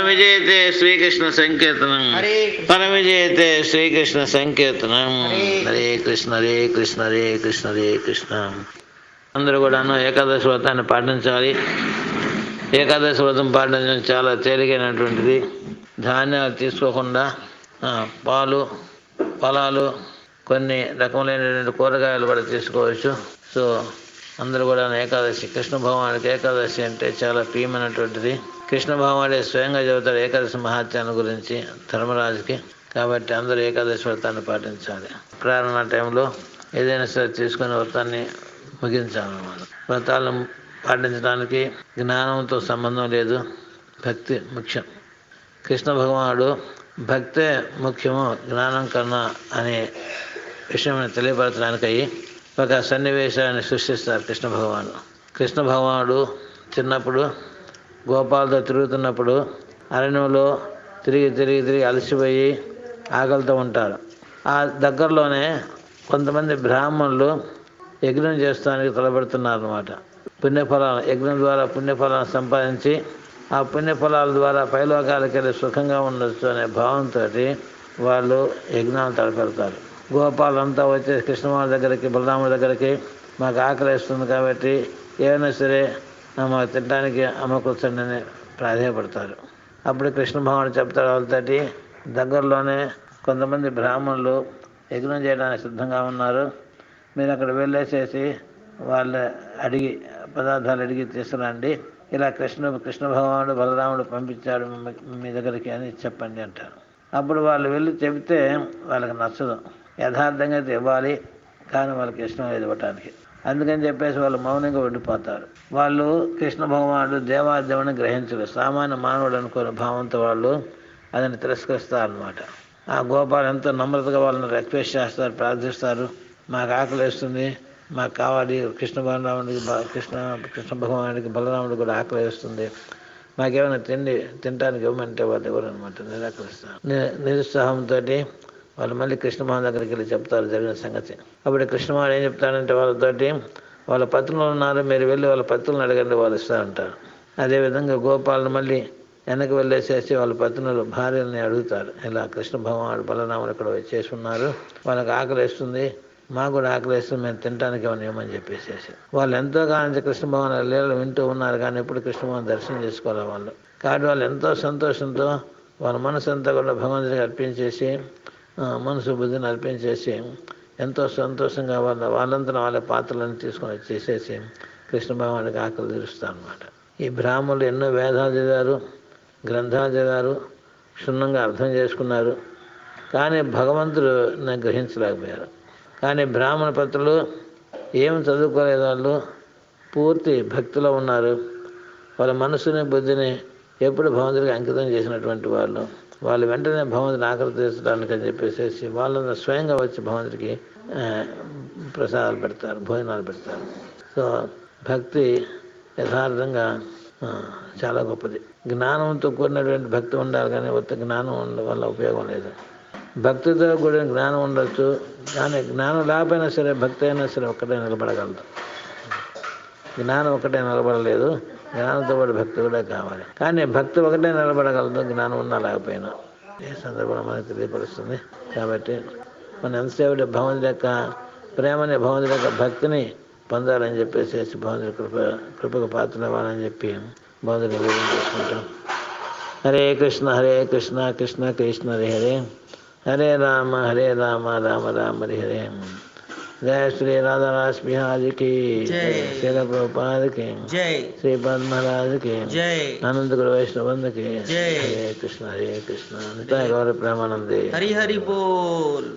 పరమిజయతే శ్రీకృష్ణ సంకీర్తనం. పరమిజయతే శ్రీకృష్ణ సంకీర్తనం. హరే కృష్ణ హరే కృష్ణ హరే కృష్ణ హరే కృష్ణ. అందరూ కూడాను ఏకాదశి వ్రతాన్ని పాటించాలి. ఏకాదశి వ్రతం పాటించడం చాలా తేలికైనటువంటిది. ధాన్యాలు తీసుకోకుండా పాలు, ఫలాలు, కొన్ని రకములైనటువంటి కూరగాయలు కూడా తీసుకోవచ్చు. సో అందరూ కూడా ఏకాదశి, కృష్ణ భగవానుడికి ఏకాదశి అంటే చాలా ప్రియమైనటువంటిది. కృష్ణ భగవానుడే స్వయంగా చెబుతాడు ఏకాదశి మహాత్యాన్ని గురించి ధర్మరాజుకి. కాబట్టి అందరూ ఏకాదశి వ్రతాన్ని పాటించాలి. ప్రారంభ టైంలో ఏదైనా సరే తీసుకుని వ్రతాన్ని ముగించాలన్నమాట. వ్రతాలను పాటించడానికి జ్ఞానంతో సంబంధం లేదు, భక్తి ముఖ్యం. కృష్ణ భగవానుడు భక్తే ముఖ్యము జ్ఞానం కన్నా అనే విషయం తెలియపరచడానికి ఒక సన్నివేశాన్ని సృష్టిస్తారు కృష్ణ భగవానుడు. కృష్ణ భగవానుడు చిన్నప్పుడు గోపాలతో తిరుగుతున్నప్పుడు అరణ్యంలో తిరిగి అలసిపోయి ఆకలితో ఉంటారు. ఆ దగ్గరలోనే కొంతమంది బ్రాహ్మణులు యజ్ఞం చేస్తానికి తలపెడుతున్నారు అన్నమాట. పుణ్యఫలాలు, యజ్ఞం ద్వారా పుణ్యఫలాలను సంపాదించి ఆ పుణ్యఫలాల ద్వారా పైలోకాలకి వెళ్ళి సుఖంగా ఉండొచ్చు అనే భావంతో వాళ్ళు యజ్ఞాలు తలపెడతారు. గోపాలంతా వచ్చే కృష్ణమాల దగ్గరికి, బలరాముడి దగ్గరికి మాకు ఆకలిస్తుంది కాబట్టి ఏమైనా సరే మాకు తినడానికి అమ్మకూర్చండి అని ప్రాధాయపడతారు. అప్పుడు కృష్ణ భగవానుడు చెప్తాడు వాళ్ళతోటి, దగ్గరలోనే కొంతమంది బ్రాహ్మణులు యజ్ఞం చేయడానికి సిద్ధంగా ఉన్నారు, మీరు అక్కడ వెళ్ళేసేసి వాళ్ళు అడిగి పదార్థాలు అడిగి తీసుకురండి. ఇలా కృష్ణ భగవానుడు బలరాముడు పంపించాడు మీ దగ్గరికి అని చెప్పండి అంటారు. అప్పుడు వాళ్ళు వెళ్ళి చెబితే వాళ్ళకి నచ్చదు. యథార్థంగా అయితే ఇవ్వాలి, కానీ వాళ్ళకి ఇష్టం లేదు ఇవ్వటానికి. అందుకని చెప్పేసి వాళ్ళు మౌనంగా ఉండిపోతారు. వాళ్ళు కృష్ణ భగవానుడు దేవాదేవుని గ్రహించరు, సామాన్య మానవుడు అనుకునే భావంతో వాళ్ళు అదని తిరస్కరిస్తారనమాట. ఆ గోపాలు ఎంతో నమ్రతగా వాళ్ళని రిక్వెస్ట్ చేస్తారు, ప్రార్థిస్తారు. మాకు ఆకలి వేస్తుంది, మాకు కావాలి. కృష్ణ భగవానుడికి బలరాముడికి కూడా ఆకలి వేస్తుంది, మాకేమైనా తినడానికి ఇవ్వమంటే వాళ్ళు ఎవరు అనమాట నిరాకరిస్తారు. నిరుత్సాహంతో వాళ్ళు మళ్ళీ కృష్ణమోహన్ దగ్గరికి వెళ్ళి చెప్తారు జరిగిన సంగతి. అప్పుడు కృష్ణమోహన్ ఏం చెప్తాడంటే వాళ్ళతోటి, వాళ్ళ పత్రులు ఉన్నారు, మీరు వెళ్ళి వాళ్ళ పత్రులను అడగండి, వాళ్ళు ఇస్తారంటారు. అదేవిధంగా గోపాలను మళ్ళీ వెనక్కి వెళ్ళేసేసి వాళ్ళ పత్నులు భార్యల్ని అడుగుతారు, ఇలా కృష్ణ భగవానుడు బలరాముడు ఇక్కడ వచ్చేసి ఉన్నారు, వాళ్ళకి ఆకలి వేస్తుంది, మాకు కూడా ఆకలి వేస్తుంది, మేము తినడానికి ఏమైనా ఇవ్వమని చెప్పేసేసి. వాళ్ళు ఎంతో కాలం కృష్ణ భగవాన్ లీలలు వింటూ ఉన్నారు, కానీ ఎప్పుడు కృష్ణ భగవాన్ దర్శనం చేసుకోవాలి వాళ్ళు. కాబట్టి వాళ్ళు ఎంతో సంతోషంతో వాళ్ళ మనసు అంతా కూడా భగవంతుడికి అర్పించేసి, మనసు బుద్ధిని అర్పించేసి ఎంతో సంతోషంగా వాళ్ళంతా వాళ్ళ పాత్రలను తీసుకొని వచ్చేసేసి కృష్ణ భగవానుడికి ఆకలి తీరుస్తారు అన్నమాట. ఈ బ్రాహ్మణులు ఎన్నో వేదాలు చదివారు, గ్రంథాలు చదివారు, క్షుణ్ణంగా అర్థం చేసుకున్నారు, కానీ భగవంతుడు గ్రహించలేకపోయారు. కానీ బ్రాహ్మణ పత్రులు ఏం చదువుకోలేదు, వాళ్ళు పూర్తి భక్తిలో ఉన్నారు. వాళ్ళ మనసుని బుద్ధిని ఎప్పుడు భగవంతుడికి అంకితం చేసినటువంటి వాళ్ళు వెంటనే భగవంతుని ఆకలి తీర్చడానికి అని చెప్పేసి వాళ్ళంతా స్వయంగా వచ్చి భగవంతుడికి ప్రసాదాలు పెడతారు, భోజనాలు పెడతారు. సో భక్తి యథార్థంగా చాలా గొప్పది. జ్ఞానంతో కూడినటువంటి భక్తి ఉండాలి, కానీ ఒక్క జ్ఞానం వల్ల ఉపయోగం లేదు. భక్తితో కూడిన జ్ఞానం ఉండొచ్చు, కానీ జ్ఞానం లేకపోయినా సరే భక్తి అయినా సరే ఒక్కటే నిలబడగలదు. జ్ఞానం ఒకటే నిలబడలేదు, జ్ఞానంతో పాటు భక్తి కూడా కావాలి. కానీ భక్తి ఒకటే నిలబడగలదు, జ్ఞానం ఉన్నా లేకపోయినా. ఏ సందర్భంలో మనకు తెలియపరుస్తుంది. కాబట్టి మనం ఎంతసేపు భగవంతుడి యొక్క ప్రేమని, భగవంతుడి యొక్క భక్తిని పొందాలని చెప్పేసి భగవంతుడి కృపకు పాత్ర అవ్వాలని చెప్పి భగవంతుడిని వివరణ చేసుకుంటాం. హరే కృష్ణ హరే కృష్ణ కృష్ణ కృష్ణ హరే హరే, హరే రామ రామ రామ హరే హరే. जय श्री राधा रास बिहारी की जय, श्री प्रभुपाद की जय, श्रीपाद महाराज की जय, आनंद गुरु वैष्णव की जय. हरे कृष्ण निताय गौर प्रेमानंदे, हरि हरि बोल.